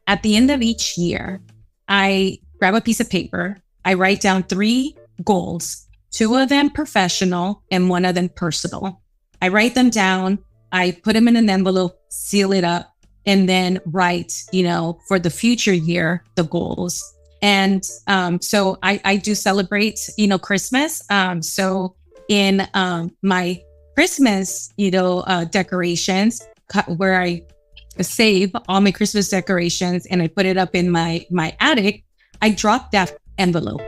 At the end of each year, I grab a piece of paper. I write down 3 goals, 2 of them professional and 1 of them personal. I write them down. I put them in an envelope, seal it up, and then write, for the future year, the goals. And so I do celebrate, Christmas. So in my Christmas, decorations, where I save all my Christmas decorations and I put it up in my attic, I drop that envelope.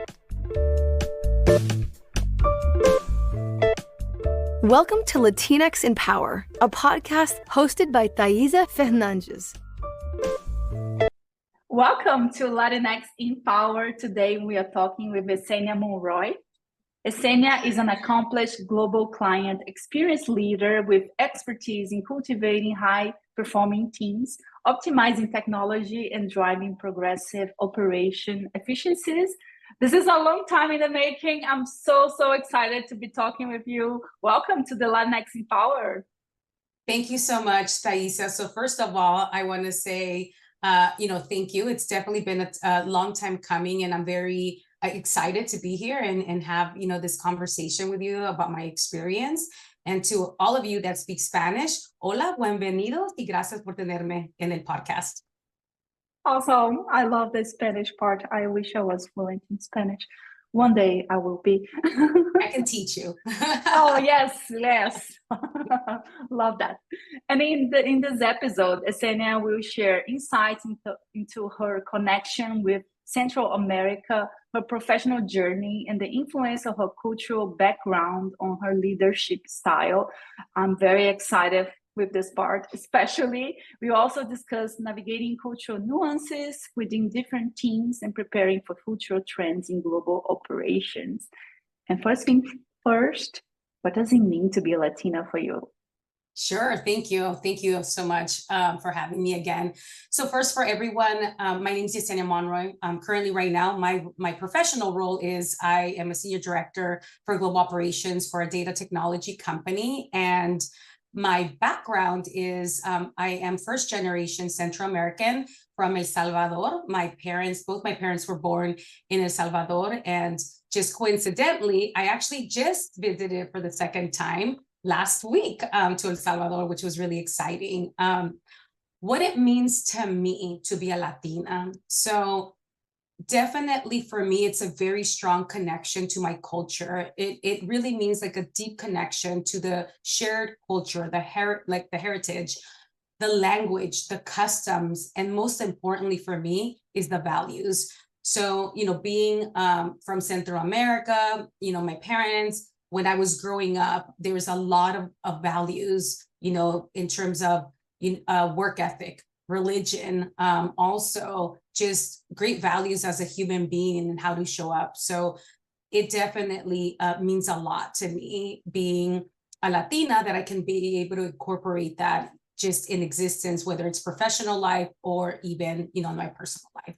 Welcome to Latinx in Power, a podcast hosted by Thaisa Fernandes. Welcome to Latinx in Power. Today we are talking with Yesenia Monroy. Yesenia is an accomplished global client experience leader with expertise in cultivating high-performing teams, optimizing technology, and driving progressive operation efficiencies. This is a long time in the making. I'm so excited to be talking with you. Welcome to the Latinx in Power. Thank you so much, Thaisa. So first of all, I want to say, thank you. It's definitely been a long time coming, and I'm very excited to be here and have, this conversation with you about my experience. And to all of you that speak Spanish, hola, bienvenidos y gracias por tenerme en el podcast. Awesome. I love the Spanish part. I wish I was fluent in Spanish. One day I will be. I can teach you. Oh, yes. Love that. And in this episode, Yesenia will share insights into her connection with Central America, her professional journey, and the influence of her cultural background on her leadership style. I'm very excited with this part, especially. We also discuss navigating cultural nuances within different teams and preparing for cultural trends in global operations. And first thing first, what does it mean to be a Latina for you? Sure. Thank you. Thank you so much for having me again. So first, for everyone, my name is Yesenia Monroy. Currently right now, my professional role is I am a senior director for global operations for a data technology company. And my background is I am first generation Central American from El Salvador. Both my parents were born in El Salvador. And just coincidentally, I actually just visited for the second time last week to El Salvador, which was really exciting. What it means to me to be a Latina. So definitely for me, it's a very strong connection to my culture. It really means like a deep connection to the shared culture, the heritage, the language, the customs, and most importantly for me is the values. So, being from Central America, my parents, when I was growing up, there was a lot of values, in terms of work ethic, religion, also just great values as a human being and how to show up. So it definitely means a lot to me being a Latina, that I can be able to incorporate that just in existence, whether it's professional life or even, in my personal life.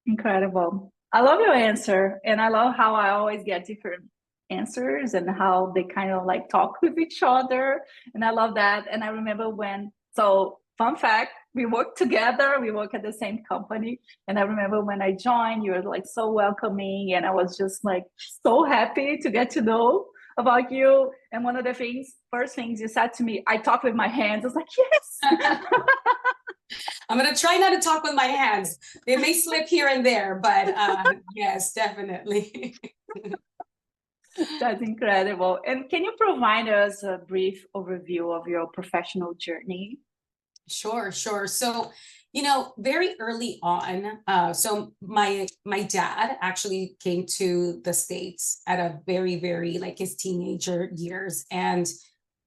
Incredible. I love your answer. And I love how I always get different answers and how they kind of like talk with each other. And I love that. And I remember fun fact, we work together, we work at the same company. And I remember when I joined, you were like so welcoming. And I was just like so happy to get to know about you. And one of the first things you said to me, I talk with my hands. I was like, yes. I'm going to try not to talk with my hands. They may slip here and there, but yes, definitely. That's incredible. And can you provide us a brief overview of your professional journey? Sure. So, very early on, so my dad actually came to the States at a very, very like his teenager years, and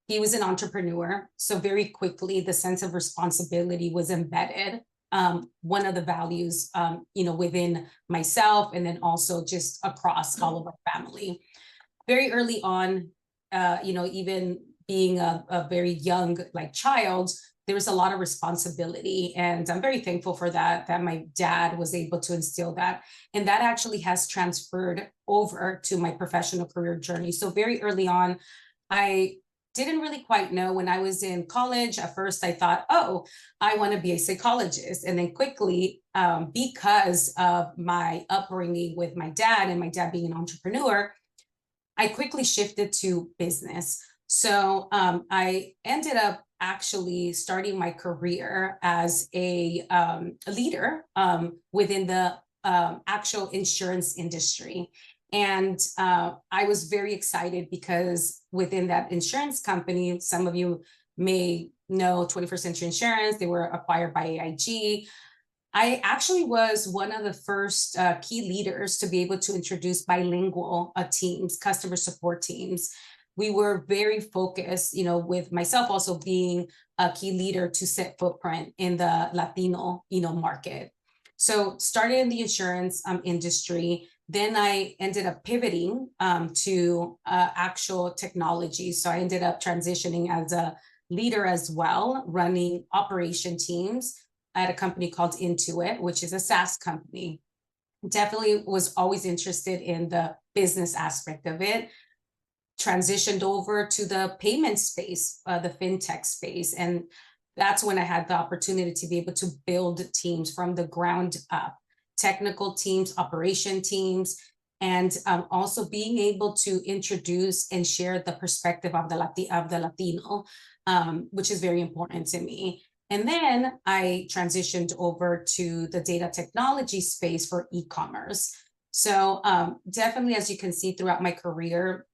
he was an entrepreneur. So very quickly, the sense of responsibility was embedded. One of the values, within myself, and then also just across all of our family. Very early on, even being a very young child, there was a lot of responsibility, and I'm very thankful for that my dad was able to instill that. And that actually has transferred over to my professional career journey. So very early on, I didn't really quite know. When I was in college, at first I thought, oh, I want to be a psychologist. And then quickly, because of my upbringing with my dad and my dad being an entrepreneur, I quickly shifted to business. So I ended up actually starting my career as a leader within the actual insurance industry. And I was very excited because within that insurance company, some of you may know 21st Century Insurance, they were acquired by AIG. I actually was one of the first key leaders to be able to introduce bilingual teams, customer support teams. We were very focused, with myself also being a key leader to set footprint in the Latino, market. So started in the insurance industry. Then I ended up pivoting to actual technology. So I ended up transitioning as a leader as well, running operation teams at a company called Intuit, which is a SaaS company. Definitely was always interested in the business aspect of it. Transitioned over to the payment space, the fintech space. And that's when I had the opportunity to be able to build teams from the ground up, technical teams, operation teams, and also being able to introduce and share the perspective of the Latino, which is very important to me. And then I transitioned over to the data technology space for e-commerce. So definitely, as you can see throughout my career,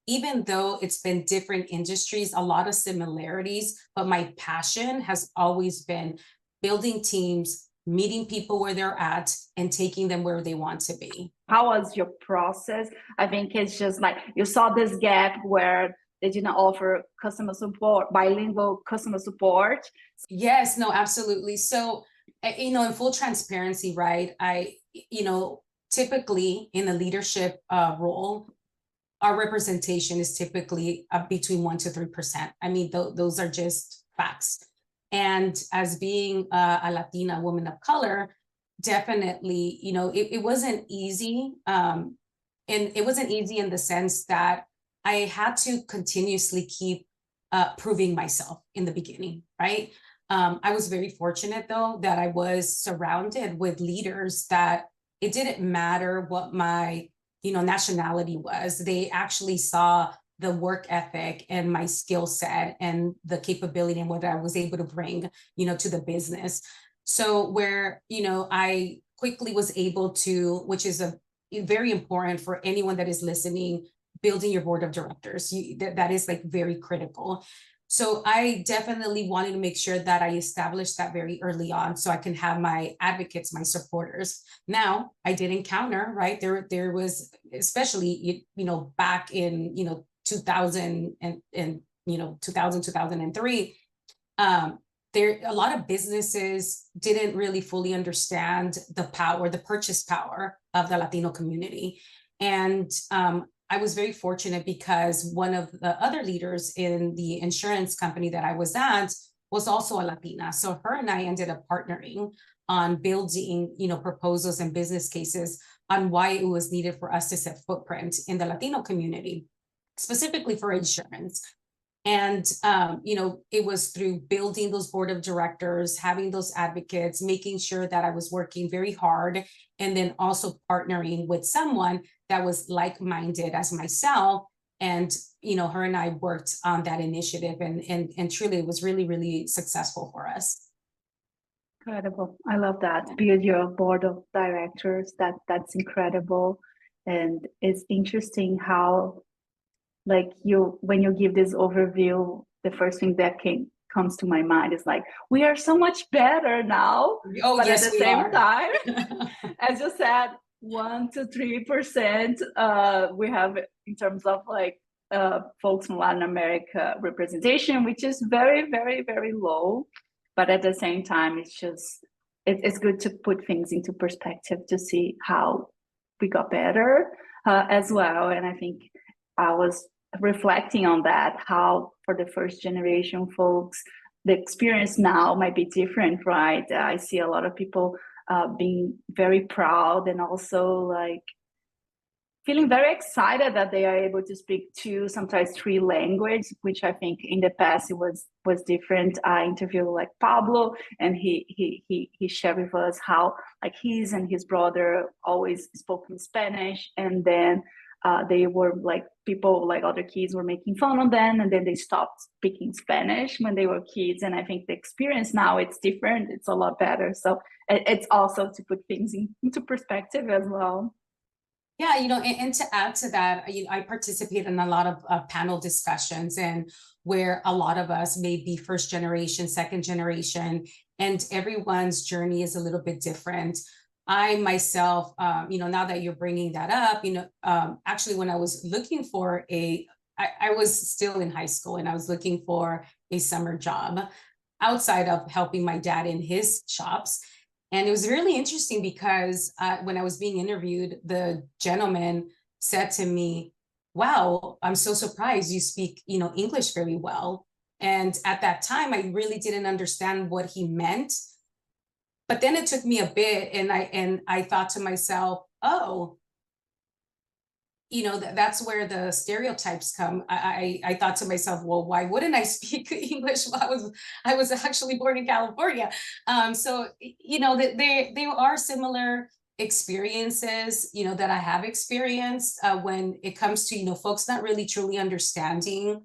even though it's been different industries, a lot of similarities, but my passion has always been building teams, meeting people where they're at, and taking them where they want to be. How was your process? I think it's just like you saw this gap where they didn't offer customer support, bilingual customer support. Yes, no, absolutely. So, in full transparency, right? Typically in a leadership role, our representation is typically between 1% to 3%. I mean, those are just facts. And as being a Latina woman of color, definitely, it wasn't easy. And it wasn't easy in the sense that I had to continuously keep proving myself in the beginning, right? I was very fortunate, though, that I was surrounded with leaders that it didn't matter what my nationality was. They actually saw the work ethic and my skill set and the capability and what I was able to bring, to the business. So where, I quickly was able to, which is very important for anyone that is listening, building your board of directors. That is like very critical. So I definitely wanted to make sure that I established that very early on so I can have my advocates, my supporters. Now, I did encounter, right? There was, especially, back in, 2000 and 2003, a lot of businesses didn't really fully understand the purchase power of the Latino community. And I was very fortunate because one of the other leaders in the insurance company that I was at was also a Latina. So her and I ended up partnering on building, proposals and business cases on why it was needed for us to set footprint in the Latino community, specifically for insurance. And, it was through building those board of directors, having those advocates, making sure that I was working very hard, and then also partnering with someone that was like-minded as myself. And, her and I worked on that initiative, and truly it was really, really successful for us. Incredible. I love that. Build your board of directors. That's incredible. And it's interesting how, like, when you give this overview, the first thing that comes to my mind is like, we are so much better now. Oh, but yes, at the same time, as you said, 1% to 3% we have in terms of like folks from Latin America representation, which is very, very, very low. But at the same time, it's good to put things into perspective to see how we got better as well. And I think I was reflecting on that, how for the first generation folks, the experience now might be different, right? I see a lot of people being very proud and also like feeling very excited that they are able to speak two, sometimes three languages, which I think in the past it was different. I interviewed like Pablo, and he shared with us how like his and his brother always spoke in Spanish, and then they were like people like other kids were making fun of them, and then they stopped speaking Spanish when they were kids. And I think the experience now it's different, it's a lot better. So it's also to put things into perspective as well. Yeah, and to add to that, I participate in a lot of panel discussions, and where a lot of us may be first generation, second generation, and everyone's journey is a little bit different. I myself, now that you're bringing that up, actually when I was looking for I was still in high school, and I was looking for a summer job outside of helping my dad in his shops. And it was really interesting because when I was being interviewed, the gentleman said to me, wow, I'm so surprised you speak, English very well. And at that time, I really didn't understand what he meant. But then it took me a bit, and I thought to myself, oh, that's where the stereotypes come. I thought to myself, well, why wouldn't I speak English? I was actually born in California. So there are similar experiences, that I have experienced when it comes to, folks not really truly understanding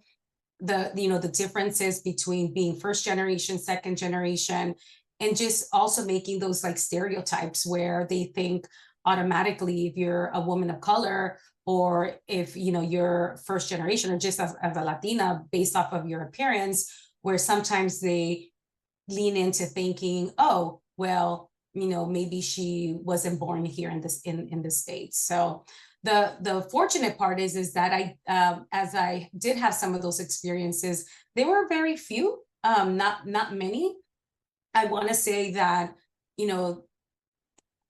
the differences between being first generation, second generation, and just also making those like stereotypes where they think automatically if you're a woman of color, or if you're first generation, or just as a Latina based off of your appearance, where sometimes they lean into thinking, oh, well, maybe she wasn't born here in the States. So the fortunate part is that I as I did have some of those experiences, they were very few, not many. I want to say that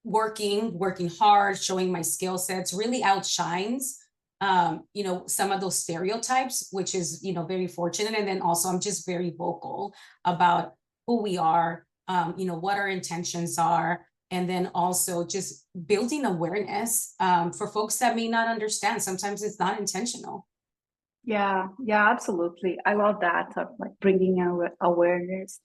working hard, showing my skill sets really outshines some of those stereotypes, which is very fortunate. And then also I'm just very vocal about who we are, what our intentions are, and then also just building awareness for folks that may not understand. Sometimes it's not intentional. Yeah, absolutely. I love that, of like bringing awareness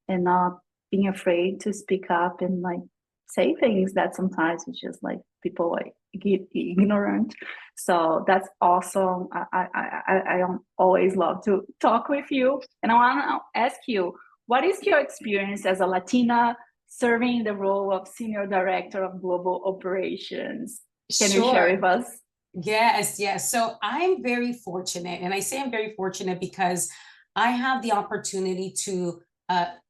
and not being afraid to speak up and like say things that sometimes it's just like people like get ignorant. So that's awesome. I always love to talk with you, and I want to ask you, what is your experience as a Latina serving the role of Senior Director of Global Operations? Can you share with us? Yes. So I'm very fortunate, and I say I'm very fortunate because I have the opportunity to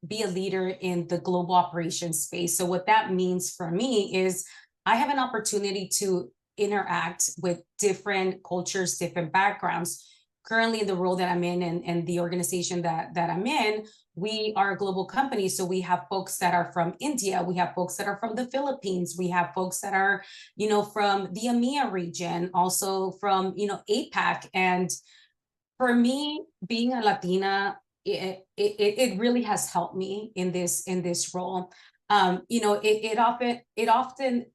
be a leader in the global operations space. So what that means for me is I have an opportunity to interact with different cultures, different backgrounds. Currently in the role that I'm in, and the organization that I'm in, we are a global company. So we have folks that are from India, we have folks that are from the Philippines, we have folks that are, from the EMEA region, also from, APAC. And for me, being a Latina, it really has helped me in this role. It often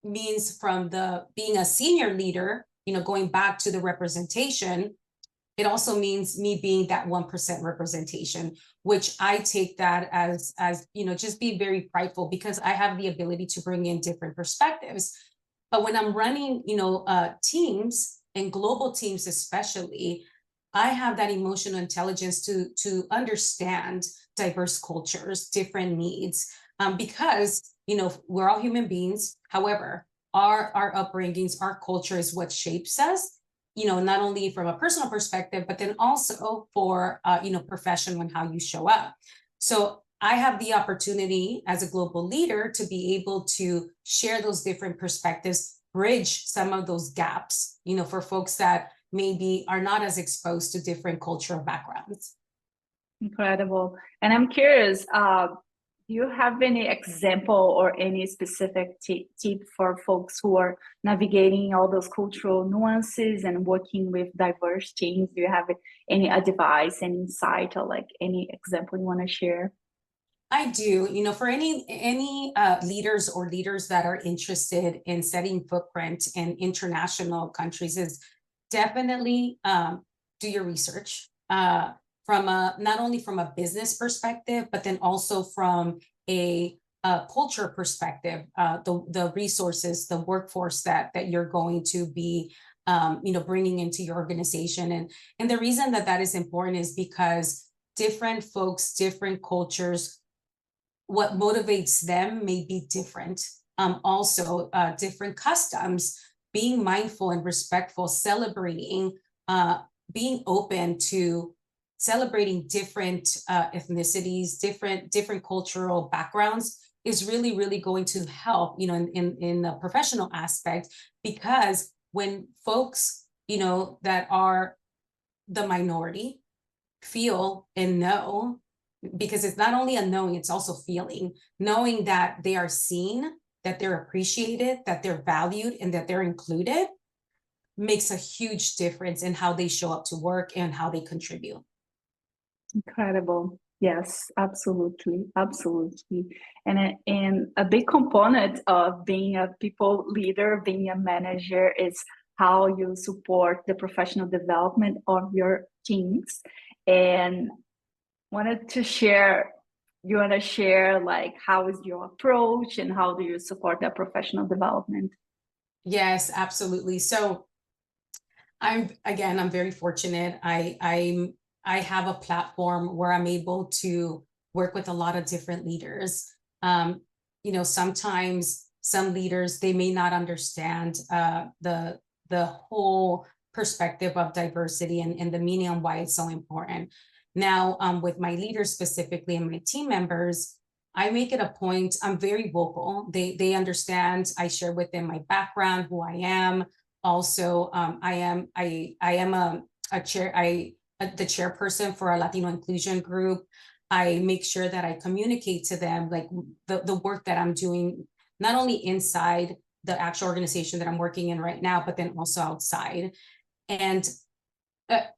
means from being a senior leader, going back to the representation, it also means me being that 1% representation, which I take that as just be very prideful, because I have the ability to bring in different perspectives. But when I'm running, teams, and global teams especially, I have that emotional intelligence to understand diverse cultures, different needs, because we're all human beings. However, our upbringings, our culture is what shapes us. Not only from a personal perspective, but then also for professional and how you show up. So I have the opportunity as a global leader to be able to share those different perspectives, bridge some of those gaps, for folks that maybe are not as exposed to different cultural backgrounds. Incredible. And I'm curious, do you have any example or any specific tip for folks who are navigating all those cultural nuances and working with diverse teams? Do you have any advice and insight, or like any example you want to share? I do, for any leaders that are interested in setting footprint in international countries, is definitely do your research from not only from a business perspective, but then also from a culture perspective. The resources, the workforce that you're going to be bringing into your organization, and the reason that is important is because different folks, different cultures, what motivates them may be different. Also, different customs, being mindful and respectful, celebrating, being open to celebrating different ethnicities, different cultural backgrounds is really, really going to help, in the professional aspect, because when folks, that are the minority feel and know, because it's not only a knowing, it's also knowing that they are seen, that they're appreciated, that they're valued, and that they're included, makes a huge difference in how they show up to work and how they contribute. Incredible. Yes, absolutely. Absolutely. And a big component of being a people leader, being a manager, is how you support the professional development of your teams. And wanted to share, you want to share like how is your approach and how do you support that professional development? Yes, absolutely. So I'm very fortunate. I have a platform where I'm able to work with a lot of different leaders. Sometimes some leaders, they may not understand the whole perspective of diversity and the meaning and why it's so important. Now, with my leaders specifically and my team members, I make it a point. I'm very vocal. They understand. I share with them my background, who I am. Also, I am a chair. The chairperson for a Latino inclusion group. I make sure that I communicate to them like the work that I'm doing, not only inside the actual organization that I'm working in right now, but then also outside. And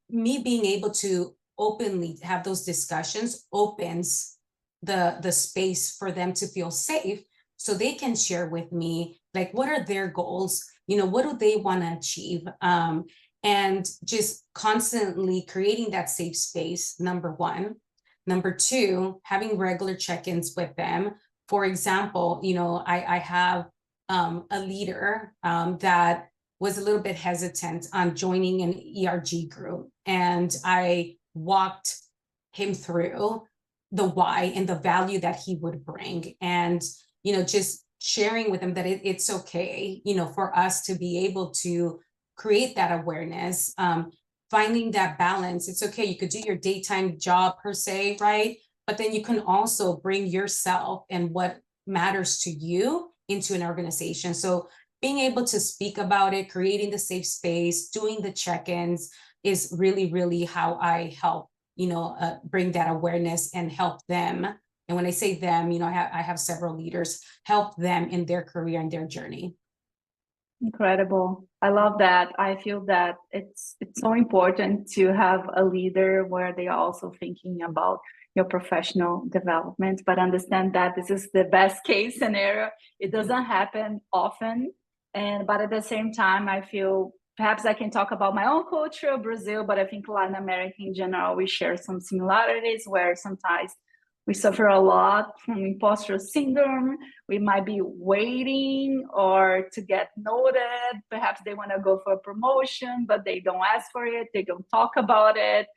me being able to openly have those discussions opens the space for them to feel safe, so they can share with me like what are their goals, what do they want to achieve, and just constantly creating that safe space, number one. Number two, having regular check-ins with them. For example, I have a leader that was a little bit hesitant on joining an ERG group, and I walked him through the why and the value that he would bring, and just sharing with him that it's okay, for us to be able to create that awareness, finding that balance. It's okay, you could do your daytime job per se, right? But then you can also bring yourself and what matters to you into an organization. So being able to speak about it, creating the safe space, doing the check-ins is really, really how I help, bring that awareness and help them. And when I say them, I have several leaders, help them in their career and their journey. Incredible. I love that. I feel that it's so important to have a leader where they are also thinking about your professional development, but understand that this is the best case scenario. It doesn't happen often. But at the same time, I feel perhaps I can talk about my own culture, Brazil, but I think Latin America in general, we share some similarities where sometimes we suffer a lot from imposter syndrome. We might be waiting or to get noted. Perhaps they want to go for a promotion, but they don't ask for it. They don't talk about it.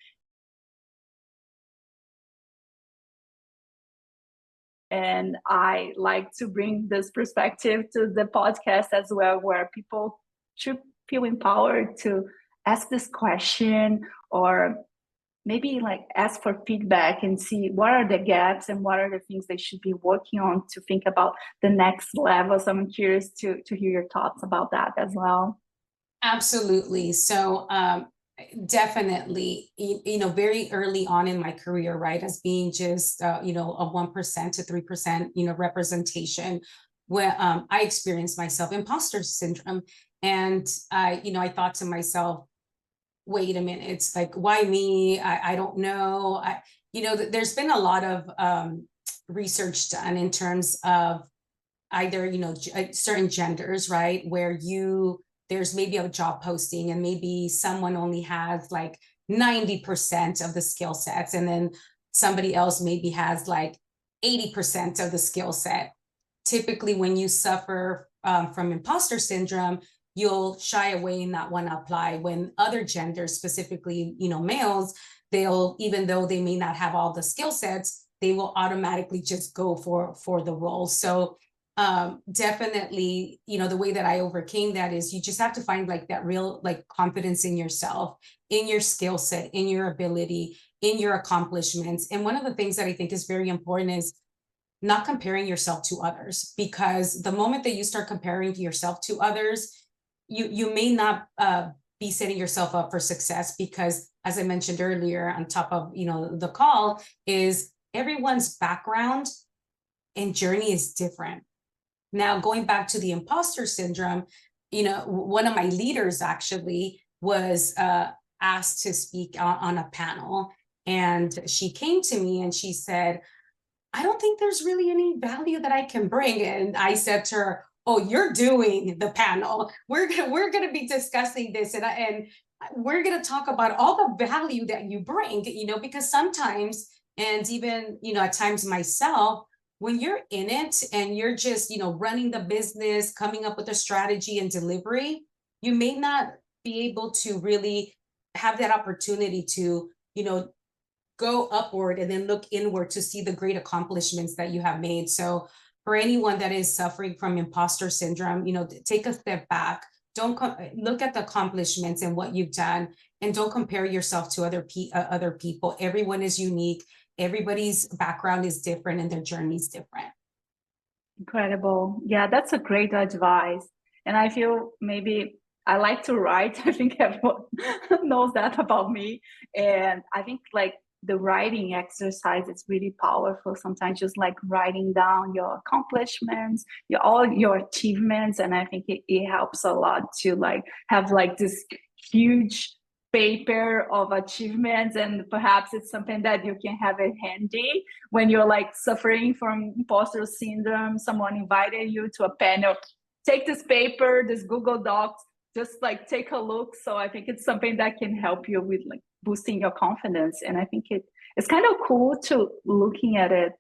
And I like to bring this perspective to the podcast as well, where people should feel empowered to ask this question, or maybe like ask for feedback and see what are the gaps and what are the things they should be working on to think about the next level. So I'm curious to hear your thoughts about that as well. Absolutely. So definitely, very early on in my career, right, as being just, a 1% to 3%, representation, where I experienced myself imposter syndrome. And I thought to myself, wait a minute, it's like, why me? I don't know. There's been a lot of research done in terms of either, certain genders, right? Where there's maybe a job posting and maybe someone only has like 90% of the skill sets, and then somebody else maybe has like 80% of the skill set. Typically, when you suffer from imposter syndrome, you'll shy away and not want to apply. When other genders, specifically, males, they'll, even though they may not have all the skill sets, they will automatically just go for the role. So definitely, the way that I overcame that is you just have to find like that real like confidence in yourself, in your skill set, in your ability, in your accomplishments. And one of the things that I think is very important is not comparing yourself to others, because the moment that you start comparing yourself to others, you may not be setting yourself up for success, because as I mentioned earlier on top of the call, is everyone's background and journey is different. Now, going back to the imposter syndrome, one of my leaders actually was asked to speak on a panel, and she came to me and she said, I don't think there's really any value that I can bring. And I said to her, oh, you're doing the panel. We're gonna be discussing this, and we're gonna talk about all the value that you bring, because sometimes, and even, at times myself, when you're in it and you're just, running the business, coming up with a strategy and delivery, you may not be able to really have that opportunity to, go upward and then look inward to see the great accomplishments that you have made. So for anyone that is suffering from imposter syndrome, take a step back. Don't look at the accomplishments and what you've done, and don't compare yourself to other people. Everyone is unique. Everybody's background is different and their journey is different. Incredible. Yeah, that's a great advice. And I feel maybe I like to write. I think everyone knows that about me. And I think like the writing exercise is really powerful. Sometimes just like writing down your accomplishments, all your achievements. And I think it helps a lot to like have like this huge paper of achievements, and perhaps it's something that you can have it handy when you're like suffering from imposter syndrome. Someone invited you to a panel, take this paper, this Google Docs, just like take a look. So I think it's something that can help you with like boosting your confidence. And I think it's kind of cool to looking at it,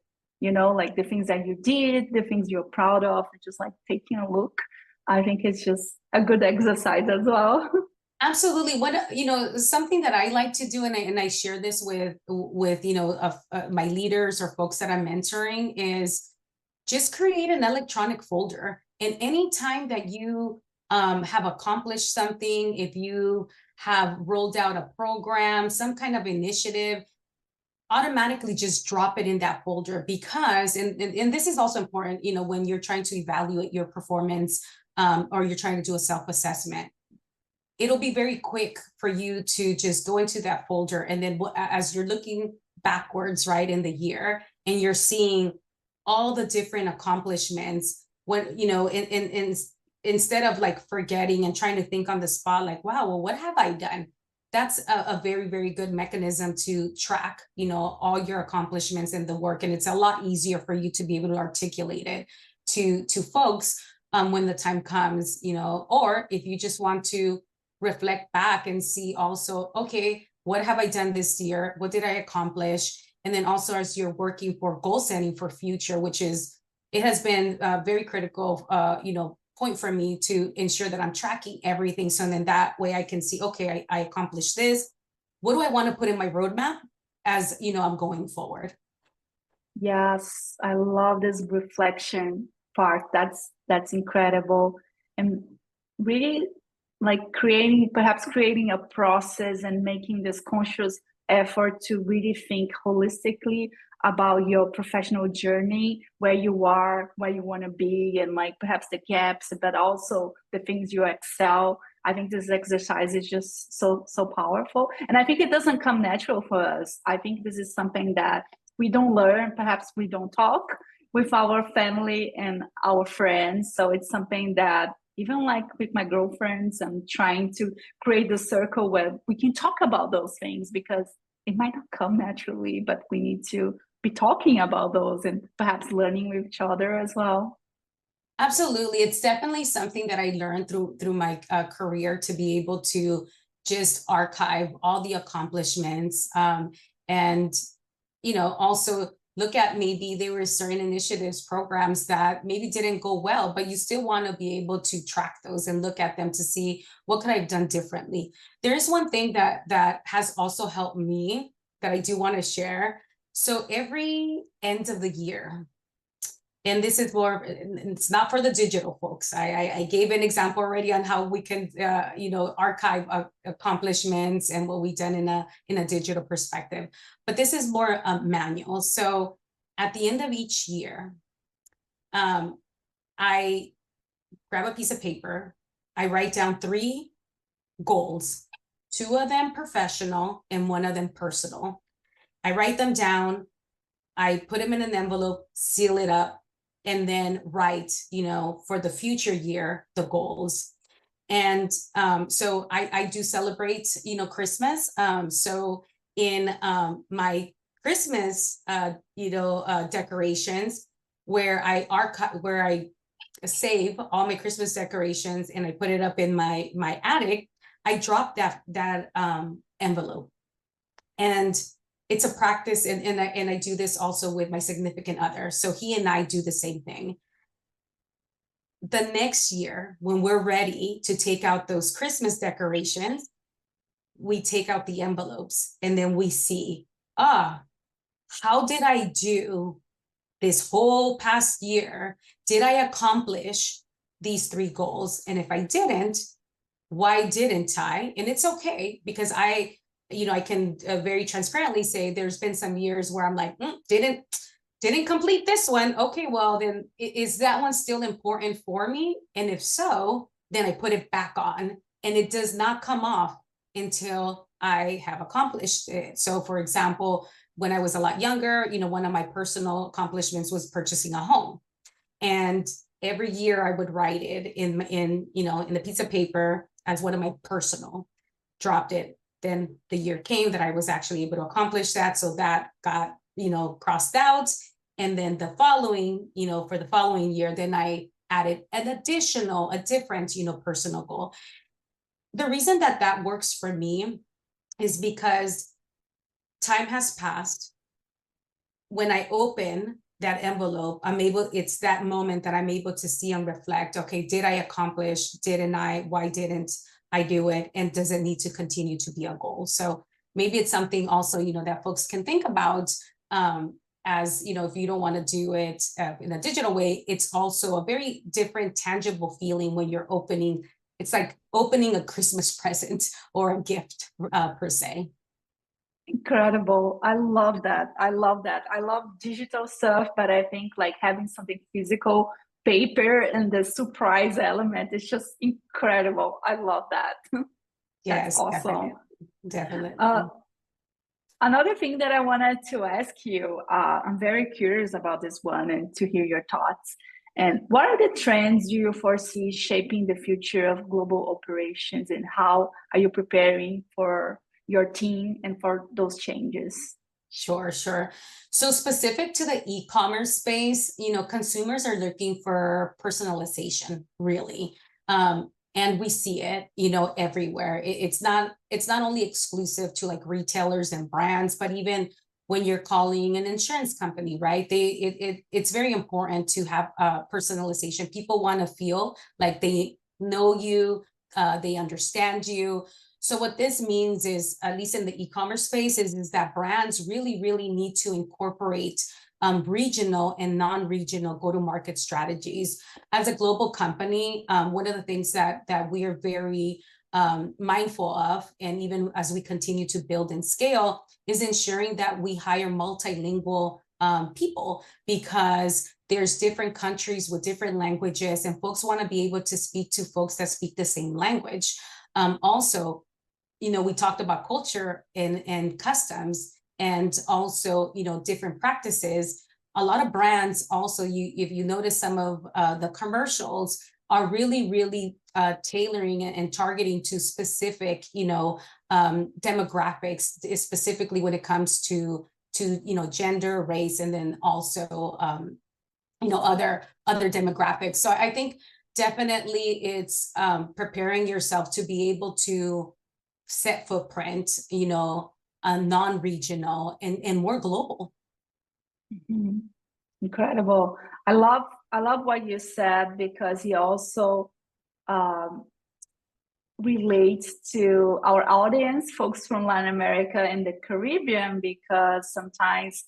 like the things that you did, the things you're proud of, just like taking a look. I think it's just a good exercise as well. Absolutely. Something that I like to do, and I share this with my leaders or folks that I'm mentoring, is just create an electronic folder. And anytime that you have accomplished something, if you have rolled out a program, some kind of initiative, automatically just drop it in that folder. Because, and this is also important, when you're trying to evaluate your performance, or you're trying to do a self-assessment, it'll be very quick for you to just go into that folder. And then as you're looking backwards, right, in the year, and you're seeing all the different accomplishments, when, instead of like forgetting and trying to think on the spot, like, wow, well, what have I done? That's a very, very good mechanism to track, all your accomplishments and the work. And it's a lot easier for you to be able to articulate it to folks when the time comes, or if you just want to reflect back and see also, okay, what have I done this year? What did I accomplish? And then also, as you're working for goal setting for future, it has been a very critical, point for me to ensure that I'm tracking everything. So then that way I can see, okay, I accomplished this. What do I want to put in my roadmap as, I'm going forward? Yes, I love this reflection part. That's incredible. And really like perhaps creating a process and making this conscious effort to really think holistically about your professional journey, where you are, where you want to be, and like perhaps the gaps, but also the things you excel. I think this exercise is just so powerful. And I think it doesn't come natural for us. I think this is something that we don't learn, perhaps we don't talk with our family and our friends. So it's something that even like with my girlfriends, I'm trying to create the circle where we can talk about those things, because it might not come naturally, but we need to be talking about those and perhaps learning with each other as well. Absolutely. It's definitely something that I learned through my career, to be able to just archive all the accomplishments, and also look at, maybe there were certain initiatives, programs that maybe didn't go well, but you still want to be able to track those and look at them to see what could I have done differently. There's one thing that has also helped me that I do want to share. So every end of the year, and this is more, it's not for the digital folks. I gave an example already on how we can, archive accomplishments and what we've done in a digital perspective. But this is more manual. So at the end of each year, I grab a piece of paper. I write down 3 goals, 2 of them professional and 1 of them personal. I write them down. I put them in an envelope, seal it up, and then write, for the future year, the goals. And so I do celebrate, Christmas. So in my Christmas, decorations, where I save all my Christmas decorations and I put it up in my attic, I drop that envelope. And it's a practice, and I do this also with my significant other. So he and I do the same thing. The next year, when we're ready to take out those Christmas decorations, we take out the envelopes and then we see, how did I do this whole past year? Did I accomplish these 3 goals? And if I didn't, why didn't I? And it's okay, because I can very transparently say there's been some years where I'm like, didn't complete this one. Okay, well then, is that one still important for me? And if so, then I put it back on, and it does not come off until I have accomplished it. So for example, when I was a lot younger, one of my personal accomplishments was purchasing a home. And every year I would write it in a piece of paper as one of my personal, dropped it. Then the year came that I was actually able to accomplish that. So that got, crossed out. And then the following, for the following year, then I added a different, personal goal. The reason that works for me is because time has passed. When I open that envelope, it's that moment that I'm able to see and reflect, okay, did I accomplish? Didn't I? Why didn't I do it? And does it need to continue to be a goal? So maybe it's something also, that folks can think about, as, if you don't want to do it in a digital way, it's also a very different, tangible feeling when you're opening. It's like opening a Christmas present or a gift, per se. Incredible. I love that. I love digital stuff, but I think like having something physical, paper, and the surprise element is just incredible. I love that. That's Yes, awesome. Definitely. Another thing that I wanted to ask you, I'm very curious about this one and to hear your thoughts. And what are the trends you foresee shaping the future of global operations, and how are you preparing for your team and for those changes? Sure. So specific to the e-commerce space, consumers are looking for personalization, really. And we see it, everywhere. It's not only exclusive to like retailers and brands, but even when you're calling an insurance company, right? It's very important to have personalization. People want to feel like they know you, they understand you. So what this means is, at least in the e-commerce space, is that brands really, really need to incorporate regional and non-regional go-to-market strategies. As a global company, one of the things that we are very mindful of, and even as we continue to build and scale, is ensuring that we hire multilingual people, because there's different countries with different languages, and folks want to be able to speak to folks that speak the same language. Also, we talked about culture and customs, and also, different practices. A lot of brands also, if you notice some of the commercials, are really, really tailoring and targeting to specific, demographics, specifically when it comes to to, gender, race, and then also, other demographics. So I think definitely it's preparing yourself to be able to set footprint, non-regional and more global. Mm-hmm. Incredible. I love what you said, because he also relates to our audience, folks from Latin America and the Caribbean, because sometimes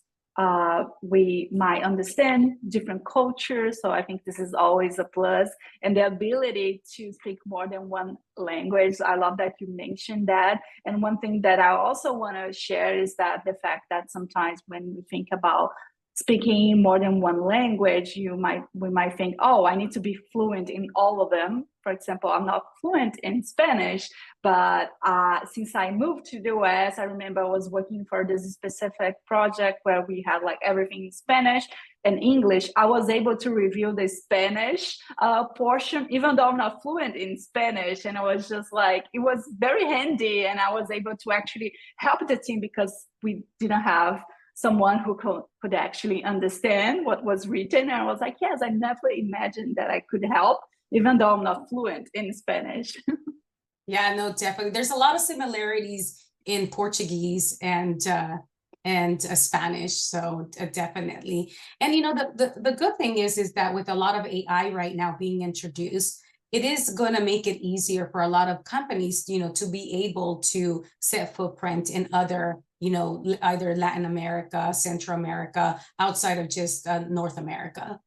we might understand different cultures. So I think this is always a plus. And the ability to speak more than one language. I love that you mentioned that. And one thing that I also want to share is that the fact that sometimes when we think about speaking more than one language, we might think, oh, I need to be fluent in all of them. For example, I'm not fluent in Spanish, but since I moved to the US, I remember I was working for this specific project where we had like everything in Spanish and English. I was able to review the Spanish portion, even though I'm not fluent in Spanish. And I was just like, it was very handy. And I was able to actually help the team because we didn't have someone who could actually understand what was written. And I was like, yes, I never imagined that I could help, even though I'm not fluent in Spanish. Yeah, no, definitely. There's a lot of similarities in Portuguese and Spanish. So definitely. And the good thing is that with a lot of AI right now being introduced, it is going to make it easier for a lot of companies, to be able to set footprint in other, either Latin America, Central America, outside of just North America.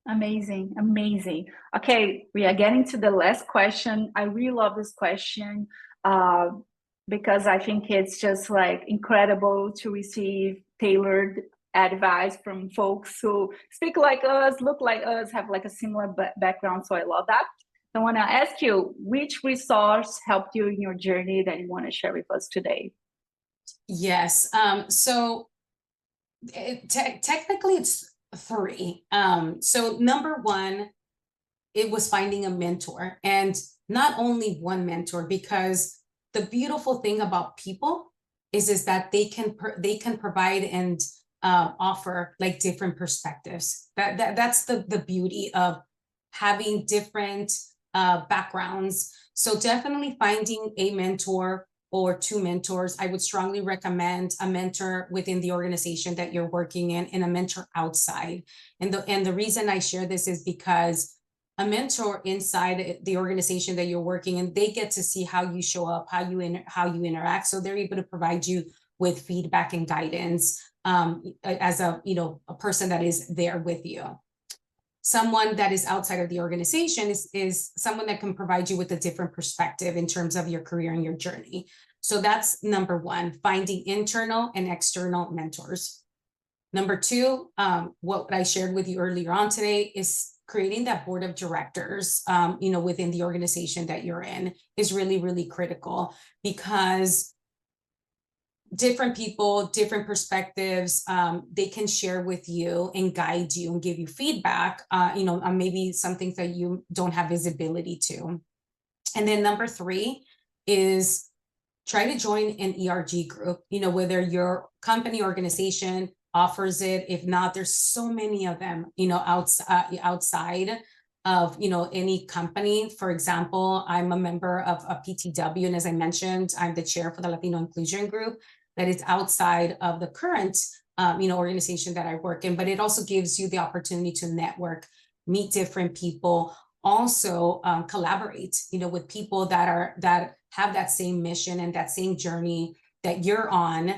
Amazing, amazing. Okay, we are getting to the last question. I really love this question because I think it's just like incredible to receive tailored advice from folks who speak like us, look like us, have like a similar background. So I love that. I want to ask you, which resource helped you in your journey that you want to share with us today? Yes. So technically it's 3. So number 1, it was finding a mentor, and not only one mentor, because the beautiful thing about people is that they can provide and offer like different perspectives. That's the beauty of having different backgrounds. So definitely finding a mentor or 2 mentors. I would strongly recommend a mentor within the organization that you're working in and a mentor outside. And the reason I share this is because a mentor inside the organization that you're working in, they get to see how you show up, how you interact. So they're able to provide you with feedback and guidance as a person that is there with you. Someone that is outside of the organization is someone that can provide you with a different perspective in terms of your career and your journey. So that's number 1, finding internal and external mentors. Number 2, what I shared with you earlier on today is creating that board of directors, within the organization that you're in is really, really critical, because different people, different perspectives, they can share with you and guide you and give you feedback, on maybe some things that you don't have visibility to. And then number 3 is try to join an ERG group, whether your company organization offers it. If not, there's so many of them, outside of, any company. For example, I'm a member of a PTW. And as I mentioned, I'm the chair for the Latino Inclusion Group that is outside of the current, organization that I work in, but it also gives you the opportunity to network, meet different people, also collaborate, with people that have that same mission and that same journey that you're on.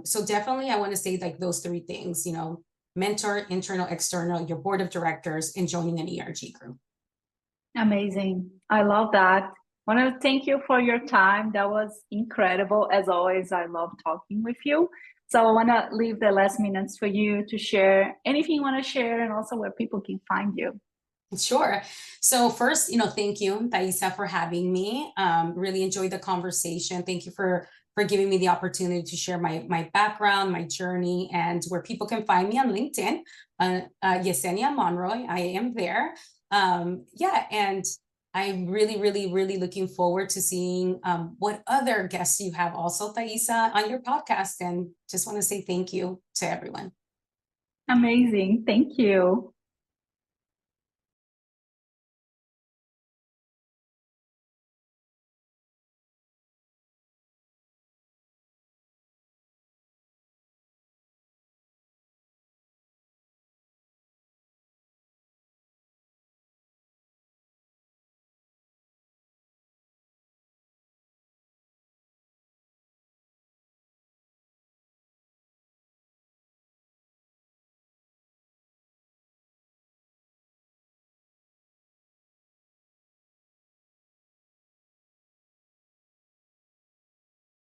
So definitely I want to say like those 3 things, mentor, internal, external, your board of directors, and joining an ERG group. Amazing. I love that. I want to thank you for your time. That was incredible. As always, I love talking with you. So I want to leave the last minutes for you to share anything you want to share, and also where people can find you. Sure. So first, thank you, Thaisa, for having me. Really enjoyed the conversation. Thank you for giving me the opportunity to share my background, my journey, and where people can find me on LinkedIn. Yesenia Monroy, I am there. And I'm really, really, really looking forward to seeing what other guests you have also, Thaisa, on your podcast. And just want to say thank you to everyone. Amazing. Thank you.